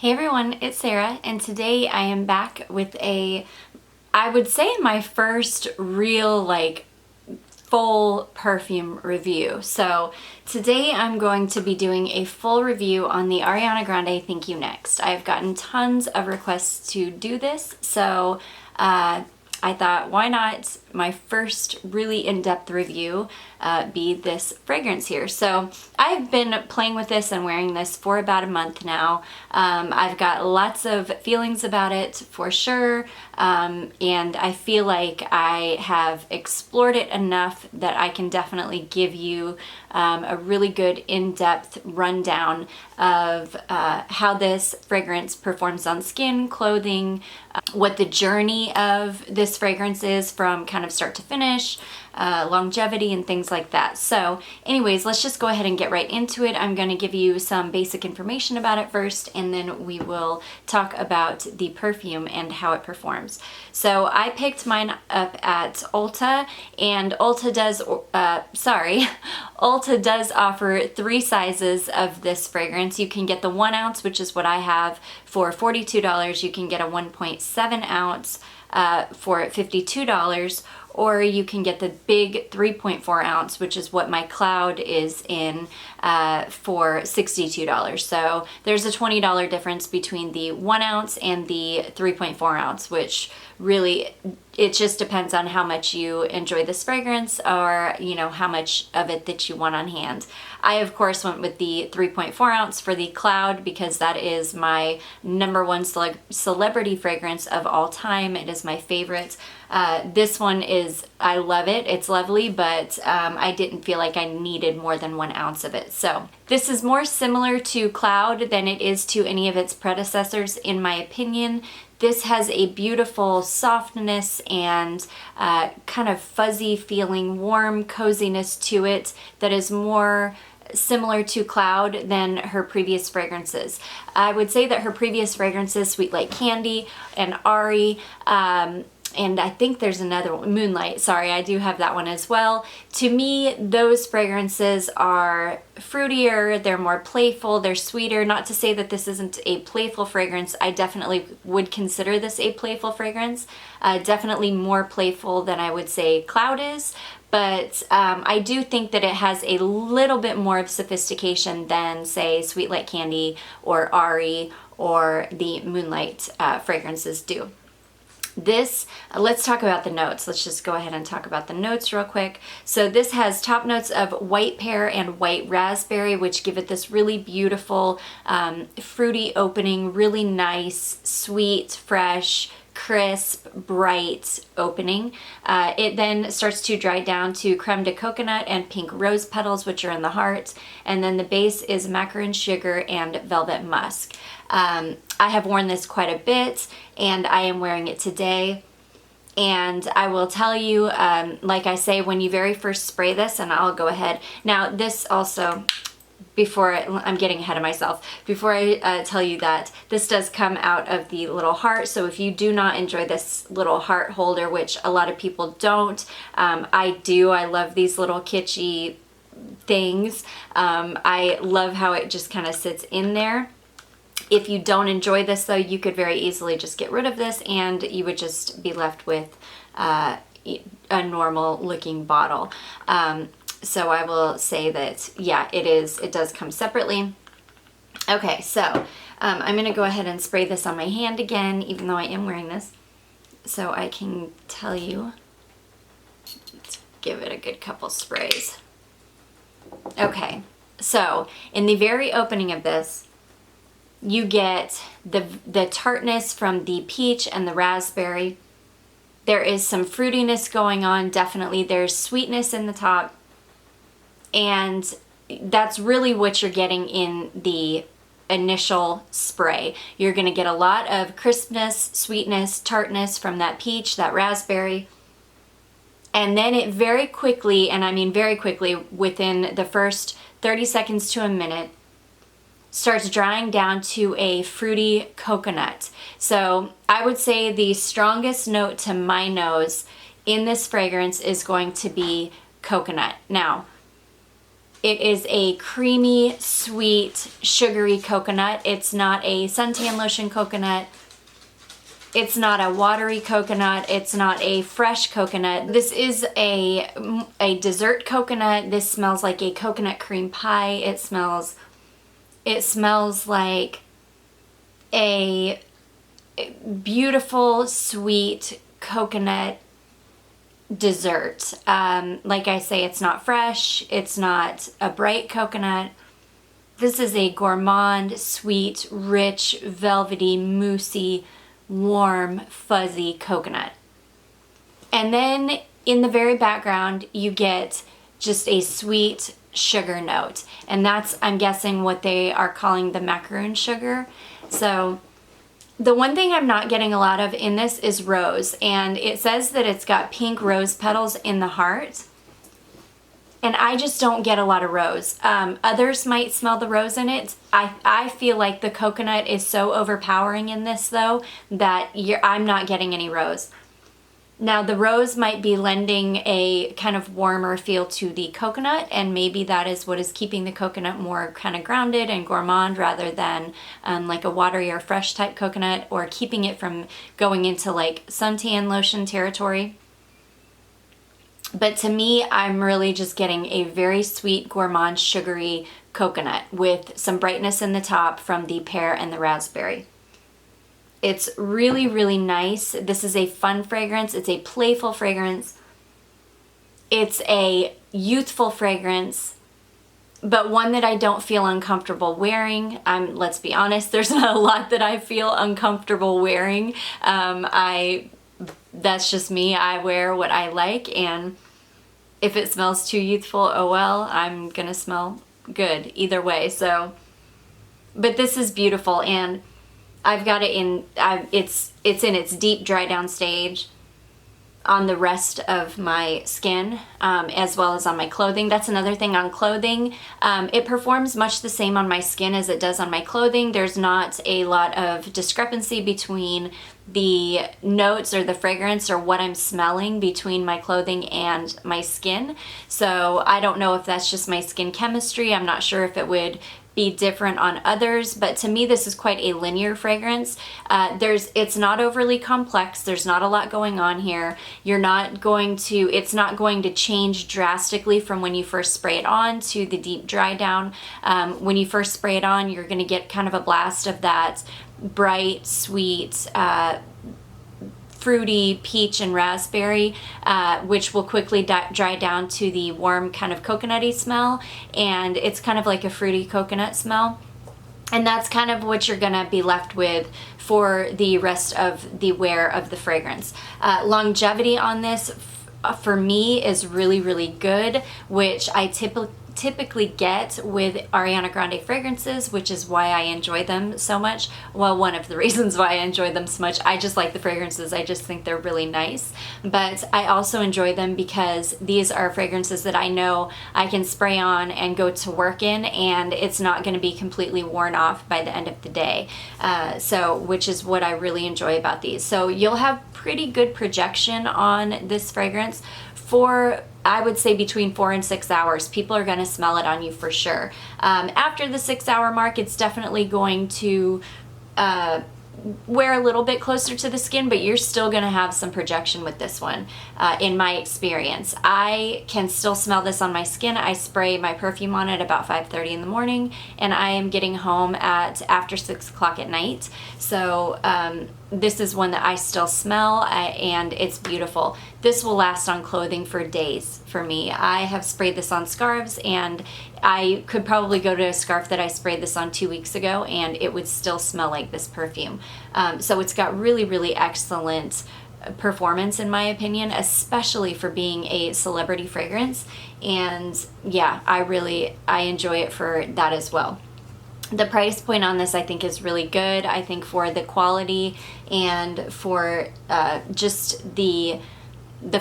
Hey everyone, it's Sarah, and today I am back with I would say my first real full perfume review. So today I'm going to be doing a full review on the Ariana Grande Thank U Next. I've gotten tons of requests to do this, so I thought, why not my first really in-depth review be this fragrance here. So I've been playing with this and wearing this for about a month now. I've got lots of feelings about it for sure, and I feel like I have explored it enough that I can definitely give you a really good in-depth rundown of how this fragrance performs on skin, clothing, what the journey of this fragrance is from kind of start to finish, longevity and things like that. So anyways, let's just go ahead and get right into it. I'm going to give you some basic information about it first, and then we will talk about the perfume and how it performs. So I picked mine up at Ulta, and Ulta does offer 3 sizes of this fragrance. You can get the 1 ounce, which is what I have, for $42. You can get a 1.7 ounce for $52, or you can get the big 3.4 ounce, which is what my Cloud is in, for $62. So there's a $20 difference between the 1 ounce and the 3.4 ounce, which really, it just depends on how much you enjoy this fragrance, or how much of it that you want on hand. I of course went with the 3.4 ounce for the Cloud because that is my #1 celebrity fragrance of all time. It is my favorite. This one is, I love it, it's lovely, but I didn't feel like I needed more than 1 ounce of it. So this is more similar to Cloud than it is to any of its predecessors, in my opinion. This has a beautiful softness and kind of fuzzy feeling, warm coziness to it that is more similar to Cloud than her previous fragrances. I would say that her previous fragrances, Sweet Like Candy and Ari, and I think there's another one, Moonlight, sorry, I do have that one as well. To me, those fragrances are fruitier, they're more playful, they're sweeter. Not to say that this isn't a playful fragrance. I definitely would consider this a playful fragrance. Definitely more playful than I would say Cloud is. But I do think that it has a little bit more of sophistication than, say, Sweet Like Candy or Ari or the Moonlight fragrances do. This, let's talk about the notes. Let's just go ahead and talk about the notes real quick. So this has top notes of white pear and white raspberry, which give it this really beautiful, fruity opening, really nice, sweet, fresh, crisp, bright opening. It then starts to dry down to creme de coconut and pink rose petals, which are in the heart. And then the base is macaron sugar and velvet musk. I have worn this quite a bit, and I am wearing it today. And I will tell you, like I say, when you very first spray this, and I'll go ahead. Now this also, I'm getting ahead of myself. Before I tell you that, this does come out of the little heart. So if you do not enjoy this little heart holder, which a lot of people don't, I do. I love these little kitschy things. I love how it just kind of sits in there. If you don't enjoy this though, you could very easily just get rid of this and you would just be left with a normal looking bottle. So I will say that, yeah, it does come separately. Okay, so I'm gonna go ahead and spray this on my hand again, even though I am wearing this, so I can tell you. Let's give it a good couple sprays. Okay, so in the very opening of this, you get the tartness from the peach and the raspberry. There is some fruitiness going on, definitely. There's sweetness in the top. And that's really what you're getting in the initial spray. You're going to get a lot of crispness, sweetness, tartness from that peach, that raspberry. And then it very quickly, and I mean very quickly, within the first 30 seconds to a minute, starts drying down to a fruity coconut. So I would say the strongest note to my nose in this fragrance is going to be coconut. Now, It is a creamy, sweet, sugary coconut. It's not a suntan lotion coconut. It's not a watery coconut. It's not a fresh coconut. This is a dessert coconut. This smells like a coconut cream pie. It smells like a beautiful, sweet coconut dessert. Like I say, it's not fresh. It's not a bright coconut. This is a gourmand, sweet, rich, velvety, moussey, warm, fuzzy coconut. And then in the very background, you get just a sweet sugar note. And that's, I'm guessing, what they are calling the macaroon sugar. So the one thing I'm not getting a lot of in this is rose. And it says that it's got pink rose petals in the heart. And I just don't get a lot of rose. Others might smell the rose in it. I feel like the coconut is so overpowering in this though that I'm not getting any rose. Now the rose might be lending a kind of warmer feel to the coconut, and maybe that is what is keeping the coconut more kind of grounded and gourmand rather than like a watery or fresh type coconut, or keeping it from going into like suntan lotion territory. But to me, I'm really just getting a very sweet, gourmand, sugary coconut with some brightness in the top from the pear and the raspberry. It's really, really nice. This is a fun fragrance. It's a playful fragrance. It's a youthful fragrance, but one that I don't feel uncomfortable wearing. Let's be honest, there's not a lot that I feel uncomfortable wearing. That's just me. I wear what I like, and if it smells too youthful, oh well, I'm gonna smell good either way. So, but this is beautiful, and I've got it in, it's in its deep dry down stage on the rest of my skin, as well as on my clothing. That's another thing on clothing. It performs much the same on my skin as it does on my clothing. There's not a lot of discrepancy between the notes or the fragrance or what I'm smelling between my clothing and my skin. So I don't know if that's just my skin chemistry. I'm not sure if it would be different on others, but to me this is quite a linear fragrance. It's not overly complex. There's not a lot going on here. It's not going to change drastically from when you first spray it on to the deep dry down. When you first spray it on, you're going to get kind of a blast of that bright, sweet, fruity peach and raspberry, which will quickly dry down to the warm kind of coconutty smell, and it's kind of like a fruity coconut smell. And that's kind of what you're gonna be left with for the rest of the wear of the fragrance. Longevity on this for me is really, really good, which I typically get with Ariana Grande fragrances, which is why I enjoy them so much. Well, one of the reasons why I enjoy them so much. I just like the fragrances. I just think they're really nice. But I also enjoy them because these are fragrances that I know I can spray on and go to work in, and it's not going to be completely worn off by the end of the day. Which is what I really enjoy about these. So you'll have pretty good projection on this fragrance for, I would say, between 4 and 6 hours. People are going to smell it on you for sure. After the 6-hour mark, it's definitely going to wear a little bit closer to the skin, but you're still going to have some projection with this one, in my experience. I can still smell this on my skin. I spray my perfume on it about 5:30 in the morning, and I am getting home at after 6 o'clock at night. So this is one that I still smell, and it's beautiful. This will last on clothing for days for me. I have sprayed this on scarves, and I could probably go to a scarf that I sprayed this on 2 weeks ago, and it would still smell like this perfume. So it's got really, really excellent performance in my opinion, especially for being a celebrity fragrance. And yeah, I enjoy it for that as well. The price point on this I think is really good. I think for the quality and for just the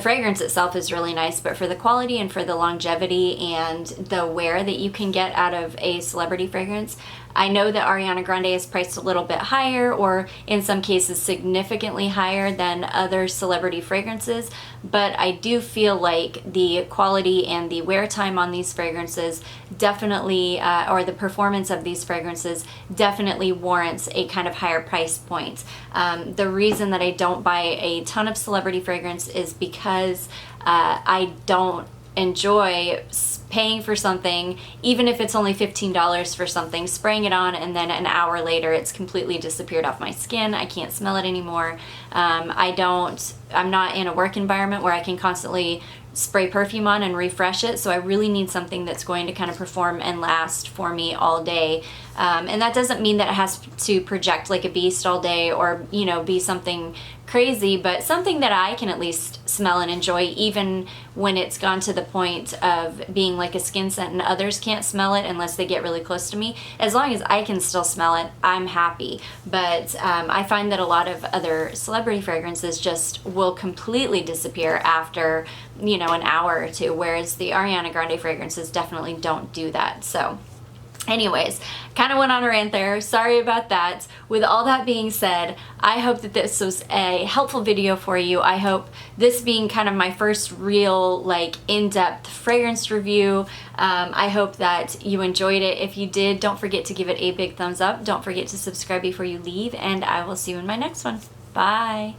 fragrance itself is really nice, but for the quality and for the longevity and the wear that you can get out of a celebrity fragrance, I know that Ariana Grande is priced a little bit higher, or in some cases significantly higher than other celebrity fragrances, but I do feel like the quality and the wear time on these fragrances definitely, or the performance of these fragrances definitely warrants a kind of higher price point. The reason that I don't buy a ton of celebrity fragrance is because I don't enjoy paying for something, even if it's only $15 for something, spraying it on, and then an hour later it's completely disappeared off my skin. I can't smell it anymore. I'm not in a work environment where I can constantly spray perfume on and refresh it, so I really need something that's going to kind of perform and last for me all day. And that doesn't mean that it has to project like a beast all day, or, you know, be something crazy, but something that I can at least smell and enjoy, even when it's gone to the point of being like a skin scent and others can't smell it unless they get really close to me. As long as I can still smell it, I'm happy. But I find that a lot of other celebrity fragrances just will completely disappear after, you know, an hour or two, whereas the Ariana Grande fragrances definitely don't do that. So anyways, kind of went on a rant there. Sorry about that. With all that being said, I hope that this was a helpful video for you. I hope this being kind of my first real, like, in-depth fragrance review, I hope that you enjoyed it. If you did, don't forget to give it a big thumbs up. Don't forget to subscribe before you leave, and I will see you in my next one. Bye.